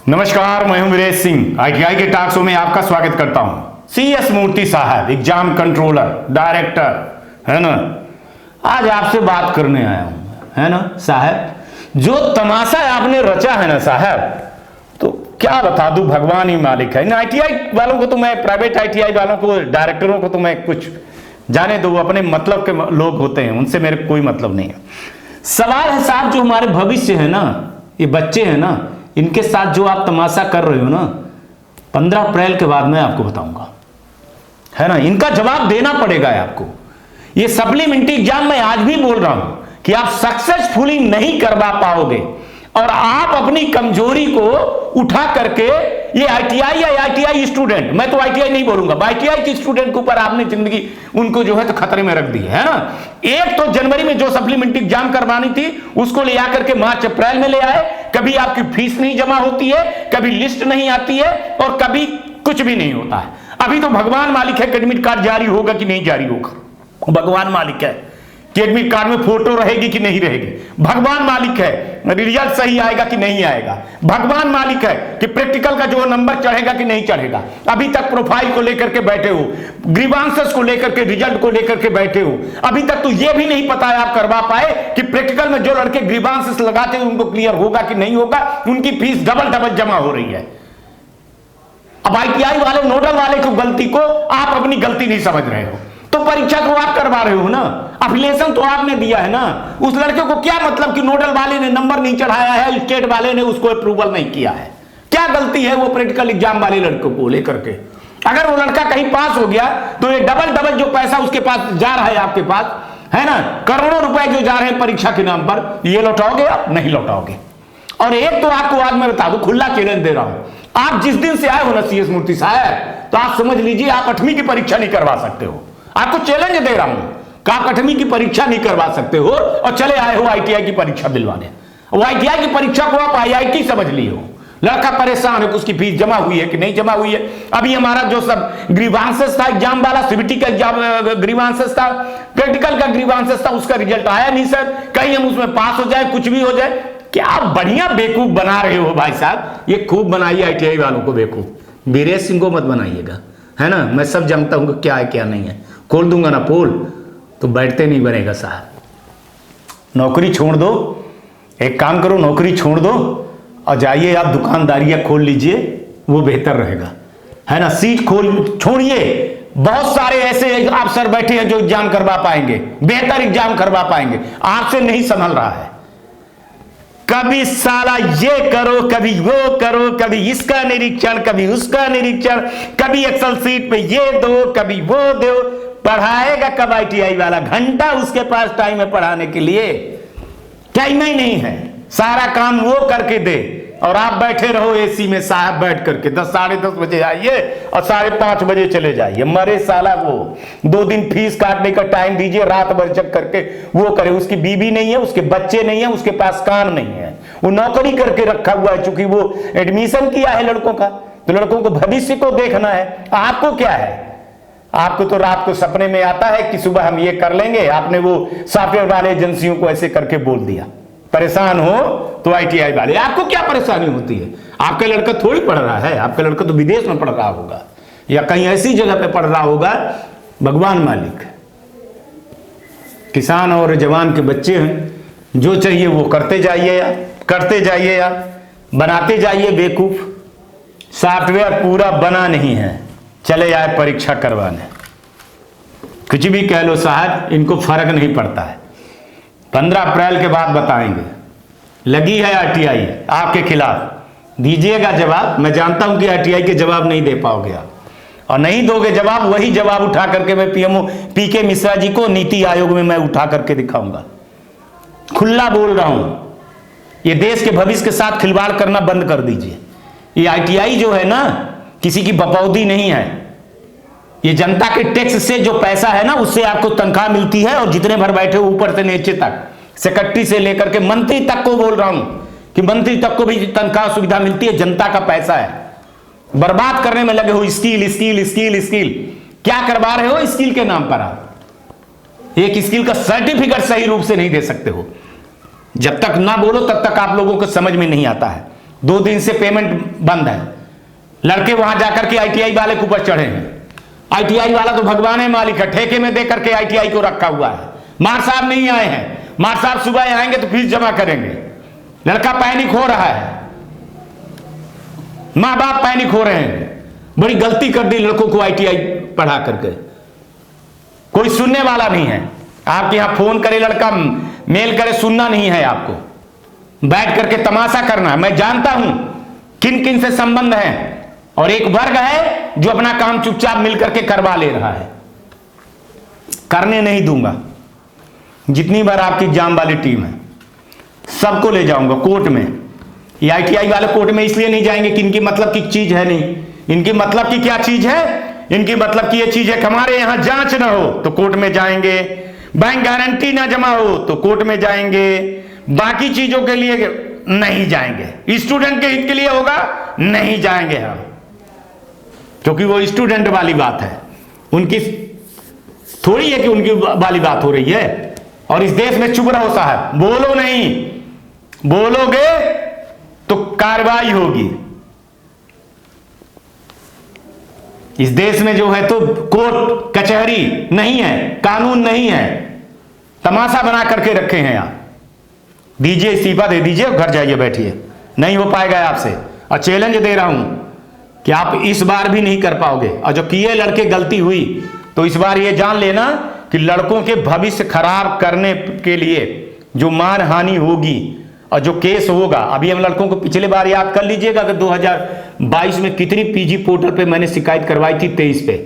नमस्कार, मैं हूं वीरेश सिंह। आईटीआई के टॉक शो में आपका स्वागत करता हूं। CS मूर्ति साहब, एग्जाम कंट्रोलर, डायरेक्टर, है ना, आज आपसे बात करने आया हूं, है ना साहब। जो तमाशा आपने रचा है ना साहब, तो क्या बता दूं, भगवान ही मालिक है। इन आईटीआई वालों को तो मैं, प्राइवेट आईटीआई वालों को, डायरेक्टरों को तो मैं कुछ जाने दो, अपने मतलब के लोग होते हैं, उनसे मेरे कोई मतलब नहीं है। सवाल है साहब, जो हमारे भविष्य है ना, ये बच्चे हैं ना, इनके साथ जो आप तमाशा कर रहे हो ना, 15 अप्रैल के बाद मैं आपको बताऊंगा, है ना। इनका जवाब देना पड़ेगा आपको। ये सप्लीमेंट्री एग्जाम मैं आज भी बोल रहा हूं कि आप सक्सेसफुली नहीं करवा पाओगे, और आप अपनी कमजोरी को उठा करके ये आईटीआई या आईटीआई स्टूडेंट, मैं तो आईटीआई नहीं बोलूंगा, आईटीआई के स्टूडेंट के ऊपर आपने जिंदगी उनको जो है तो खतरे में रख दी है ना। एक तो जनवरी में जो सप्लीमेंट्री एग्जाम करवानी थी उसको ले आकर के मार्च अप्रैल में ले आए, कभी आपकी फीस नहीं जमा होती है, कभी लिस्ट नहीं आती है, और कभी कुछ भी नहीं होता है। अभी तो भगवान मालिक है कि एडमिट कार्ड जारी होगा कि नहीं जारी होगा, भगवान मालिक है कि एडमिट कार्ड में फोटो रहेगी कि नहीं रहेगी, भगवान मालिक है रिजल्ट सही आएगा कि नहीं आएगा, भगवान मालिक है कि प्रैक्टिकल का जो नंबर चढ़ेगा कि नहीं चढ़ेगा। अभी तक प्रोफाइल को लेकर के बैठे हो, ग्रीवांसेस को लेकर के, रिजल्ट को लेकर के बैठे हो। अभी तक तो यह भी नहीं पता है आप करवा पाए कि प्रैक्टिकल में जो लड़के ग्रीवांसेस लगाते हैं उनको क्लियर होगा कि नहीं होगा, उनकी फीस डबल जमा हो रही है। अब आईटीआई वाले, नोडल वाले को गलती को आप अपनी गलती नहीं समझ रहे हो, तो परीक्षा तो आप करवा रहे हो ना, अफिलिएशन तो आपने दिया है ना। उस लड़के को क्या मतलब कि नोडल वाले ने नंबर नहीं चढ़ाया है, स्टेट वाले ने उसको अप्रूवल नहीं किया है, क्या गलती है वो प्रैक्टिकल एग्जाम वाले लड़कों को लेकर के। अगर वो लड़का कहीं पास हो गया तो ये डबल जो पैसा उसके पास जा रहा है, आपके पास है ना, करोड़ों रुपए जो जा रहे हैं परीक्षा के नाम पर, ये लौटाओगे आप? नहीं लौटाओगे। और एक तो आपको आज मैं बता दूं, खुला चैलेंज दे रहा हूं, आप जिस दिन से आए हो ना CS मूर्ति साहब, तो आप समझ लीजिए आप 8वीं की परीक्षा नहीं करवा सकते हो। आपको चैलेंज दे रहा हूं कि आप 8वीं की परीक्षा नहीं करवा सकते हो, और चले आए हो आईटीआई की परीक्षा दिलवाने। वो आईटीआई की परीक्षा को आप आईआईटी समझ लिए हो। लड़का परेशान है कि उसकी फीस जमा हुई है कि नहीं जमा हुई है। अभी हमारा जो सब ग्रीवांसेस था एग्जाम वाला, सीबीटी का एग्जाम ग्रीवांसेस था, प्रैक्टिकल का ग्रीवांसेस था, उसका रिजल्ट आया नहीं सर, कहीं हम उसमें पास हो जाए, कुछ भी हो जाए। क्या आप बढ़िया बेवकूफ बना रहे हो भाई साहब, ये खूब बनाइए आईटीआई वालों को बेवकूफ। वीरेश सिंह को मत बनाइएगा, है ना। मैं सब जानता हूं कि क्या है क्या नहीं है, खोल दूंगा ना पोल तो बैठते नहीं बनेगा साहब। नौकरी छोड़ दो, एक काम करो, नौकरी छोड़ दो और जाइए आप दुकानदारियां खोल लीजिए, वो बेहतर रहेगा, है ना। सीट खोल छोड़िए, बहुत सारे ऐसे अफसर बैठे हैं जो एग्जाम करवा पाएंगे, बेहतर एग्जाम करवा पाएंगे, आपसे नहीं संभल रहा है। कभी साला ये करो, कभी वो करो, कभी इसका निरीक्षण, कभी उसका निरीक्षण, कभी एक्सेल सीट पे ये दो, कभी वो दो। पढ़ाएगा कब आईटीआई वाला? घंटा उसके पास टाइम है पढ़ाने के लिए, टाइम ही नहीं है। सारा काम वो करके दे और आप बैठे रहो एसी में साहब बैठ करके। 10 साढ़े 10 बजे आइए और 5:30 बजे चले जाइए। मरे साला वो 2 दिन फीस काटने का टाइम दीजिए, रात भर जग करके वो करे। उसकी बीवी नहीं है, उसके बच्चे नहीं है, उसके पास काम नहीं है, वो नौकरी करके रखा हुआ है। चूंकि वो एडमिशन किया है लड़कों का, तो लड़कों को भविष्य को देखना है। आपको क्या है? आपको तो रात को सपने में आता है कि सुबह हम ये कर लेंगे। आपने वो सॉफ्टवेयर वाले एजेंसियों को ऐसे करके बोल दिया। परेशान हो तो आईटीआई वाले, आपको क्या परेशानी होती है? आपका लड़का थोड़ी पढ़ रहा है, आपका लड़का तो विदेश में पढ़ रहा होगा या कहीं ऐसी जगह पे पढ़ रहा होगा। भगवान मालिक, किसान और जवान के बच्चे हैं, जो चाहिए वो करते जाइए या करते जाइए या बनाते जाइए बेवकूफ। सॉफ्टवेयर पूरा बना नहीं है, चले आए परीक्षा करवाने। कुछ भी कह लो साहब, इनको फर्क नहीं पड़ता है। 15 अप्रैल के बाद बताएंगे। लगी है आरटीआई आपके खिलाफ, दीजिएगा जवाब। मैं जानता हूं कि आरटीआई के जवाब नहीं दे पाओगे आप, और नहीं दोगे जवाब, वही जवाब उठा करके मैं पीएमओ पीके मिश्रा जी को नीति आयोग में मैं उठा करके दिखाऊंगा। खुला बोल रहा हूं, ये देश के भविष्य के साथ खिलवाड़ करना बंद कर दीजिए। ये आईटीआई जो है ना, किसी की बपौदी नहीं है। ये जनता के टैक्स से जो पैसा है ना, उससे आपको तनख्वाह मिलती है, और जितने भर बैठे ऊपर से नीचे तक, सेक्रेटरी से लेकर के मंत्री तक को बोल रहा हूं कि मंत्री तक को भी तनख्वाह सुविधा मिलती है, जनता का पैसा है। बर्बाद करने में लगे हो। स्किल स्किल स्किल स्किल, क्या करवा रहे हो स्किल के नाम पर? आप एक स्किल का सर्टिफिकेट सही रूप से नहीं दे सकते हो। जब तक ना बोलो तब तक आप लोगों को समझ में नहीं आता है। 2 दिन से पेमेंट बंद है। लड़के वहां जाकर के आईटीआई वाले के ऊपर चढ़े हैं। आईटीआई वाला तो भगवान है मालिक है, ठेके में दे करके आईटीआई को रखा हुआ है। मार साहब नहीं आए हैं, मार साहब सुबह आएंगे तो फीस जमा करेंगे। लड़का पैनिक हो रहा है, मां बाप पैनिक हो रहे हैं। बड़ी गलती कर दी लड़कों को आईटीआई पढ़ा करके। कोई सुनने वाला नहीं है। आपके यहां फोन करे लड़का, मेल करे, सुनना नहीं है आपको, बैठ करके तमाशा करना है। मैं जानता हूं किन किन से संबंध है, और एक वर्ग है जो अपना काम चुपचाप मिलकर के करवा ले रहा है। करने नहीं दूंगा। जितनी बार आपकी एग्जाम वाली टीम है सबको ले जाऊंगा कोर्ट में। ये आईटीआई वाले कोर्ट में इसलिए नहीं जाएंगे कि इनकी मतलब की चीज है नहीं। इनकी मतलब की क्या चीज है? इनकी मतलब की ये चीज है कि हमारे यहां जांच ना हो तो कोर्ट में जाएंगे, बैंक गारंटी ना जमा हो तो कोर्ट में जाएंगे, बाकी चीजों के लिए नहीं जाएंगे। स्टूडेंट के हित के लिए होगा, नहीं जाएंगे हम, क्योंकि वो स्टूडेंट वाली बात है। उनकी थोड़ी है कि उनकी वाली बात हो रही है। और इस देश में चुप रहो साहब, बोलो नहीं, बोलोगे तो कार्रवाई होगी। इस देश में जो है तो कोर्ट कचहरी नहीं है, कानून नहीं है, तमाशा बना करके रखे हैं आप। दीजिए इस्तीफा दे दीजिए, घर जाइए बैठिए, नहीं हो पाएगा आपसे। और चैलेंज दे रहा हूं कि आप इस बार भी नहीं कर पाओगे। और जो किए लड़के गलती हुई तो इस बार ये जान लेना कि लड़कों के भविष्य खराब करने के लिए जो मानहानि होगी और जो केस होगा। अभी हम लड़कों को पिछले बार याद कर लीजिएगा कि 2022 में कितनी पीजी पोर्टल पे मैंने शिकायत करवाई थी, 23 पे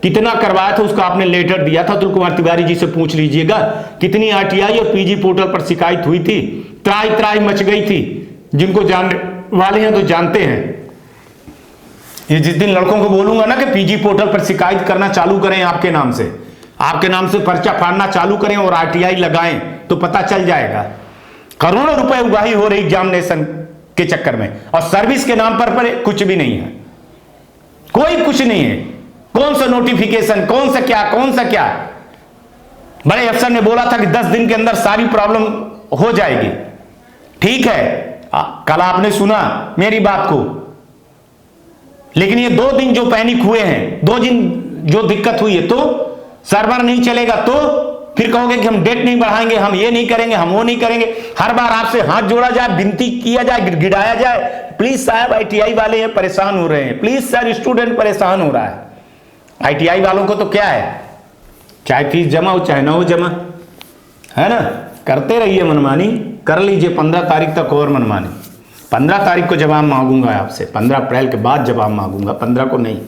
कितना करवाया था, उसका आपने लेटर दिया था। अतुल कुमार तिवारी जी से पूछ लीजिएगा कितनी आरटीआई और पीजी पोर्टल पर शिकायत हुई थी। त्राई त्राई मच गई थी। जिनको जानने वाले हैं तो जानते हैं। ये जिस दिन लड़कों को बोलूंगा ना कि पीजी पोर्टल पर शिकायत करना चालू करें, आपके नाम से पर्चा फाड़ना चालू करें और आरटीआई लगाएं, तो पता चल जाएगा करोड़ों रुपए उगाही हो रही एग्जामिनेशन के चक्कर में। और सर्विस के नाम पर कुछ भी नहीं है, कोई कुछ नहीं है। कौन सा नोटिफिकेशन, कौन सा क्या। बड़े अफसर ने बोला था कि 10 दिन के अंदर सारी प्रॉब्लम हो जाएगी। ठीक है, कल आपने सुना मेरी बात को, लेकिन ये 2 दिन जो पैनिक हुए हैं, 2 दिन जो दिक्कत हुई है, तो सर्वर नहीं चलेगा तो फिर कहोगे कि हम डेट नहीं बढ़ाएंगे, हम ये नहीं करेंगे, हम वो नहीं करेंगे। हर बार आपसे हाथ जोड़ा जाए, विनती किया जाए, गिड़गिड़ाया जाए, प्लीज साहब आईटीआई वाले हैं परेशान हो रहे हैं, प्लीज सर स्टूडेंट परेशान हो रहा है। आईटीआई वालों को तो क्या है, चाहे फीस जमा हो चाहे ना हो जमा, है ना, करते रहिए मनमानी, कर लीजिए 15 तारीख तक और मनमानी। 15 तारीख को जवाब मांगूंगा आपसे, 15 अप्रैल के बाद जवाब मांगूंगा, 15 को नहीं,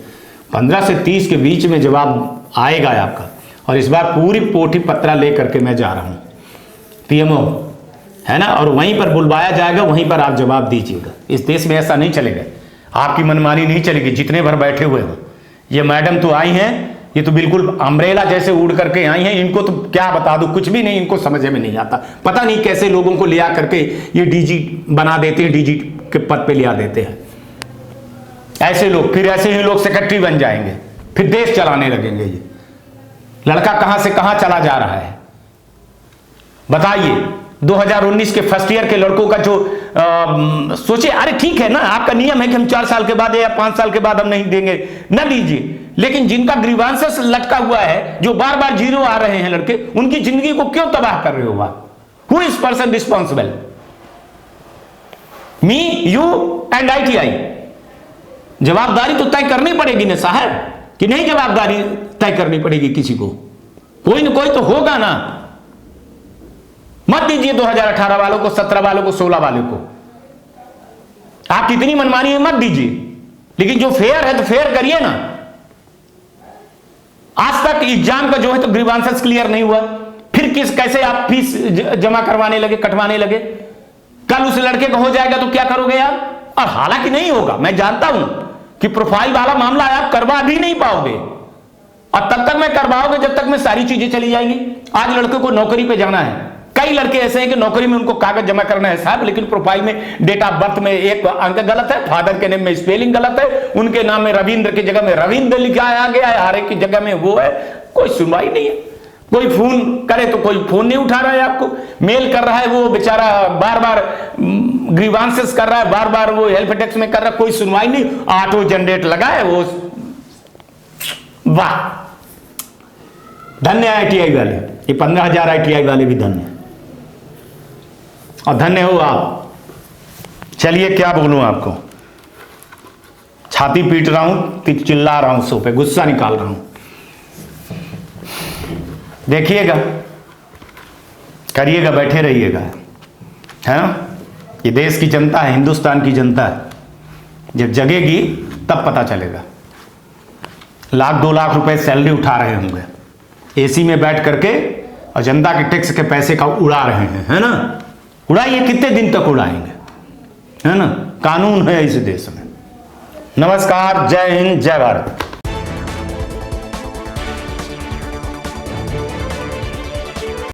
15 से 30 के बीच में जवाब आएगा आपका। और इस बार पूरी पोथी पत्रा लेकर के मैं जा रहा हूं पीएमओ, है ना, और वहीं पर बुलवाया जाएगा, वहीं पर आप जवाब दीजिएगा। इस देश में ऐसा नहीं चलेगा, आपकी मनमानी नहीं चलेगी। जितने भर बैठे हुए हो, ये मैडम तो आई हैं, ये तो बिल्कुल अम्ब्रेला जैसे उड़ करके आई हैं। इनको तो क्या बता दूं, कुछ भी नहीं, इनको समझ में नहीं आता। पता नहीं कैसे लोगों को लिया करके ये डीजी बना देते हैं, डीजी के पद पे लिया देते हैं ऐसे लोग। फिर ऐसे ही लोग सेक्रेटरी बन जाएंगे, फिर देश चलाने लगेंगे। ये लड़का कहां से कहां चला जा रहा है बताइए। 2019 के फर्स्ट ईयर के लड़कों का जो सोचे, अरे ठीक है ना, आपका नियम है कि हम 4 साल के बाद या 5 साल के बाद हम नहीं देंगे, ना दीजिए। लेकिन जिनका ग्रीवांसेस लटका हुआ है, जो बार बार जीरो आ रहे हैं लड़के, उनकी जिंदगी को क्यों तबाह कर रहे हो आप? Who is person responsible? Me, you and ITI. जवाबदारी तो तय करनी पड़ेगी ना साहब, कि नहीं जवाबदारी तय करनी पड़ेगी किसी को? कोई ना कोई तो होगा ना। मत दीजिए 2018 वालों को, 17 वालों को, 16 वालों को। आप कितनी मनमानी है मत दीजिए, लेकिन जो फेयर है तो फेयर करिए ना। आज तक एग्जाम का जो है तो ग्रीवांसेस क्लियर नहीं हुआ, फिर कैसे आप फीस जमा करवाने लगे, कटवाने लगे? कल उस लड़के को हो जाएगा तो क्या करोगे आप? और हालांकि नहीं होगा, मैं जानता हूं कि प्रोफाइल वाला मामला आप करवा भी नहीं पाओगे, और तब तक मैं करवाओगे जब तक मैं सारी चीजें चली जाएंगी। आज लड़के को नौकरी पे जाना है, कई लड़के ऐसे हैं कि नौकरी में उनको कागज जमा करना है साहब, लेकिन प्रोफाइल में डेट ऑफ बर्थ में एक अंक गलत है, फादर के नेम में स्पेलिंग गलत है, उनके नाम में रविंद्र की जगह में रविंद्र लिखा आ गया है, हरे की जगह में वो है। कोई सुनवाई नहीं है। कोई फोन करे तो कोई फोन नहीं उठा रहा है आपको, मेल कर रहा है वो बेचारा बार बार ग्रीवांसेस कर रहा है, बार बार वो हेल्प डेस्क में कर रहा है, कोई सुनवाई नहीं, ऑटो जनरेट लगा है वो। वाह, धन्य ITI वाले, ये 15,000 ITI वाले भी धन्य और धन्य हो आप। चलिए क्या बोलूं आपको, छाती पीट रहा हूं, चिल्ला रहा हूं, सो पे गुस्सा निकाल रहा हूं। देखिएगा, करिएगा, बैठे रहिएगा, है ना। ये देश की जनता है, हिंदुस्तान की जनता है, जब जगेगी तब पता चलेगा। 1-2 लाख रुपए सैलरी उठा रहे होंगे, AC में बैठ करके, और जनता के टैक्स के पैसे का उड़ा रहे हैं, है ना। उड़ाइए, कितने दिन तक उड़ाएंगे, है ना। कानून है इस देश में। नमस्कार, जय हिंद, जय भारत।